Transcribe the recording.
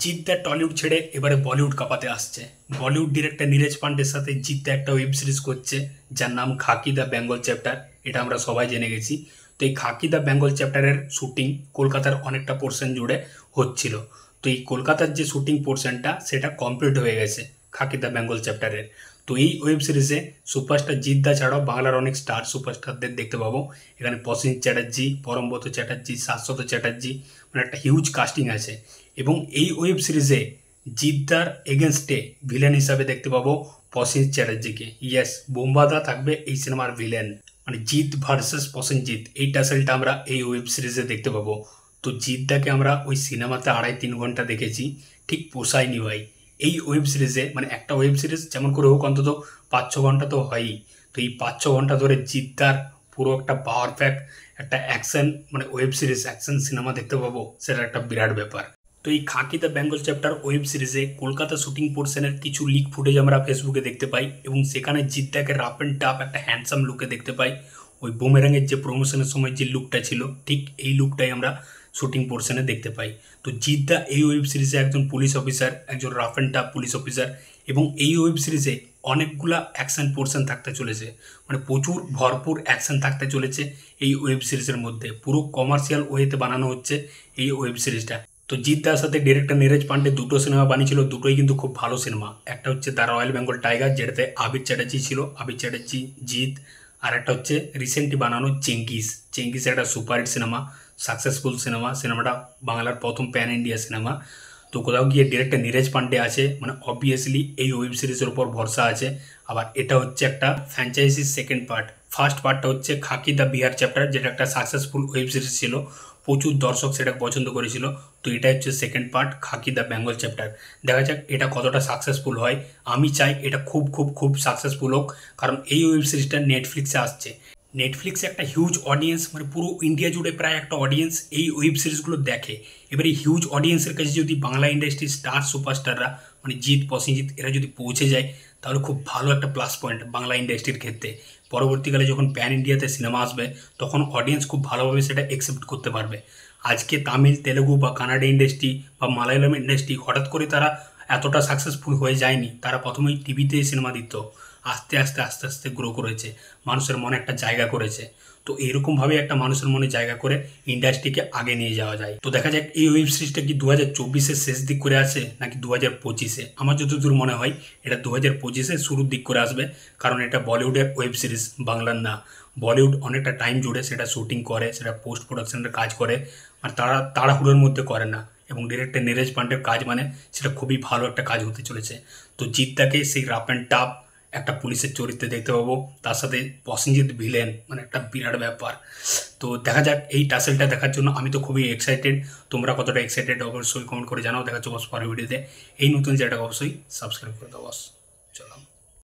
Jeddah Tollywood ছেড়ে এবারে বলিউড কাঁপাতে আসছে। বলিউড ডিরেক্টর নীরজ পান্ডের সাথে জিদ্দা একটা ওয়েব সিরিজ করছে যার নাম খাকি দ্য বেঙ্গল চ্যাপ্টার। এটা আমরা সবাই জেনে গেছি। তো এই খাকি দ্য বেঙ্গল চ্যাপ্টারের শুটিং কলকাতার অনেকটা পোর্শন জুড়ে হচ্ছিল। তো এই কলকাতার যে শুটিং পোর্শনটা সেটা কমপ্লিট হয়ে গেছে খাকি দ্য বেঙ্গল চ্যাপ্টারের। তো এই ওয়েব সিরিজে সুপারস্টার জিদ্দা ছাড়াও বাংলার অনেক স্টার সুপারস্টারদের দেখতে পাবো। এখানে প্রসেনজিৎ চ্যাটার্জি, পরমব্রত চ্যাটার্জি, শাশ্বত চ্যাটার্জি, মানে একটা হিউজ কাস্টিং আছে। এবং এই ওয়েব সিরিজে জিদ্দার এগেনস্টে ভিলেন হিসাবে দেখতে পাবো প্রসেনজিৎ চ্যাটার্জিকে। ইয়েস, বোম্বাদা থাকবে এই সিনেমার ভিলেন, মানে জিৎ ভার্সেস প্রসেনজিৎ। এই টাসেলটা আমরা এই ওয়েব সিরিজে দেখতে পাবো। তো জিদ্দাকে আমরা ওই সিনেমাতে 2.5-3 ঘন্টা দেখেছি, ঠিক পোষায়নি ভাই। এই ওয়েব সিরিজে মানে একটা ওয়েব সিরিজ যেমন করে হোক অন্তত 5-6 ঘন্টা তো হয়ই। তো এই 5-6 ঘন্টা ধরে জিদ্দার পুরো একটা পাওয়ার প্যাক একটা অ্যাকশন মানে ওয়েব সিরিজ অ্যাকশন সিনেমা দেখতে পাবো, সেটা একটা বিরাট ব্যাপার। তো এই খাকি দ্য বেঙ্গল চ্যাপ্টার ওয়েব সিরিজে কলকাতা শুটিং পোর্শনের কিছু লিক ফুটেজ আমরা ফেসবুকে দেখতে পাই এবং সেখানে জিদ্দাকে রাফ অ্যান্ড টাফ একটা হ্যান্ডসাম লুকে দেখতে পাই। ওই বুমেরাংয়ের যে প্রমোশনের সময় যে লুকটা ছিল ঠিক এই লুকটাই আমরা শুটিং পোর্শনে দেখতে পাই। তো জিদ্দা এই ওয়েব সিরিজে একজন পুলিশ অফিসার, একজন rough and tough police officer, এবং এই ওয়েব সিরিজে অনেকগুলা অ্যাকশন পোর্শন থাকতে চলেছে, মানে প্রচুর ভরপুর অ্যাকশন থাকতে চলেছে এই ওয়েব সিরিজের মধ্যে। পুরো কমার্শিয়াল ওয়েতে বানানো হচ্ছে এই ওয়েব সিরিজটা। তো জিদ্দার সাথে ডিরেক্টর নীরজ পান্ডে দুটো সিনেমা বানিয়েছিল, দুটোই কিন্তু খুব ভালো সিনেমা। একটা হচ্ছে দ্য রয়্যাল বেঙ্গল টাইগার, যেটাতে আবির চ্যাটার্জি ছিল, আবির চ্যাটার্জি, জিৎ। আর একটা হচ্ছে রিসেন্টলি বানানো চেঙ্গিস। চেঙ্গিস একটা সুপারহিট সিনেমা, সাকসেসফুল সিনেমা। সিনেমাটা বাংলার প্রথম প্যান ইন্ডিয়া সিনেমা। তো কোথাও গিয়ে ডিরেক্টর নীরজ পান্ডে আছে, মানে অবভিয়াসলি এই ওয়েব সিরিজের উপর ভরসা আছে। আবার এটা হচ্ছে একটা ফ্র্যাঞ্চাইজির সেকেন্ড পার্ট। ফার্স্ট পার্টটা হচ্ছে খাকি দ্য বিহার চ্যাপ্টার, যেটা একটা সাকসেসফুল ওয়েব সিরিজ ছিল, প্রচুর দর্শক সেটা পছন্দ করেছিল। তো এটা হচ্ছে সেকেন্ড পার্ট খাকি দ্য বেঙ্গল চ্যাপ্টার। দেখা যাক এটা কতটা সাকসেসফুল হয়। আমি চাই এটা খুব খুব খুব সাকসেসফুল হোক, কারণ এই ওয়েব সিরিজটা নেটফ্লিক্সে আসছে। নেটফ্লিক্সে একটা হিউজ অডিয়েন্স, মানে পুরো ইন্ডিয়া জুড়ে প্রায় একটা অডিয়েন্স এই ওয়েব সিরিজগুলো দেখে। এবার এই হিউজ অডিয়েন্সের কাছে যদি বাংলা ইন্ডাস্ট্রির স্টার সুপারস্টাররা মানে জিৎ, প্রসেনজিৎ এরা যদি পৌঁছে যায়, তাহলে খুব ভালো একটা প্লাস পয়েন্ট বাংলা ইন্ডাস্ট্রির ক্ষেত্রে। পরবর্তীকালে যখন প্যান ইন্ডিয়াতে সিনেমা আসবে তখন অডিয়েন্স খুব ভালোভাবে সেটা অ্যাকসেপ্ট করতে পারবে। আজকে তামিল, তেলেগু বা কানাডা ইন্ডাস্ট্রি বা মালায়ালাম ইন্ডাস্ট্রি হঠাৎ করে তারা এতটা সাকসেসফুল হয়ে যায়নি। তারা প্রথমেই টিভিতে সিনেমা দিত, আস্তে আস্তে আস্তে আস্তে গ্রো করেছে, মানুষের মনে একটা জায়গা করেছে। তো এইরকমভাবে একটা মানুষের মনে জায়গা করে ইন্ডাস্ট্রিকে আগে নিয়ে যাওয়া যায়। তো দেখা যাক এই ওয়েব সিরিজটা কি 2024-এর শেষ দিক করে আসে নাকি 2025-এ। আমার যতদূর মনে হয় এটা 2025-এর শুরুর দিক করে আসবে, কারণ এটা বলিউডের ওয়েব সিরিজ, বাংলার না। বলিউড অনেকটা টাইম জুড়ে সেটা শুটিং করে, সেটা পোস্ট প্রোডাকশনের কাজ করে, আর তারা তাড়াহুড়োর মধ্যে করে না। এবং ডিরেক্টর নীরজ পান্ডের কাজ মানে সেটা খুবই ভালো একটা কাজ হতে চলেছে। তো জিদ্দাকে সেই রাফ অ্যান্ড টাফ একটা পুলিশের চরিত্রে দেখতে পাবো, তার সাথে প্রসেনজিৎ ভিলেন, মানে একটা বিরাট ব্যাপার। তো দেখা যাক এই টাসেলটা দেখার জন্য আমি তো খুবই এক্সাইটেড। তোমরা কতটা এক্সাইটেড অবশ্যই কমেন্ট করে জানাও। দেখা হচ্ছে পরের ভিডিওতে। এই নতুন চ্যানেলটাকে অবশ্যই সাবস্ক্রাইব করে দাও। বস চলো।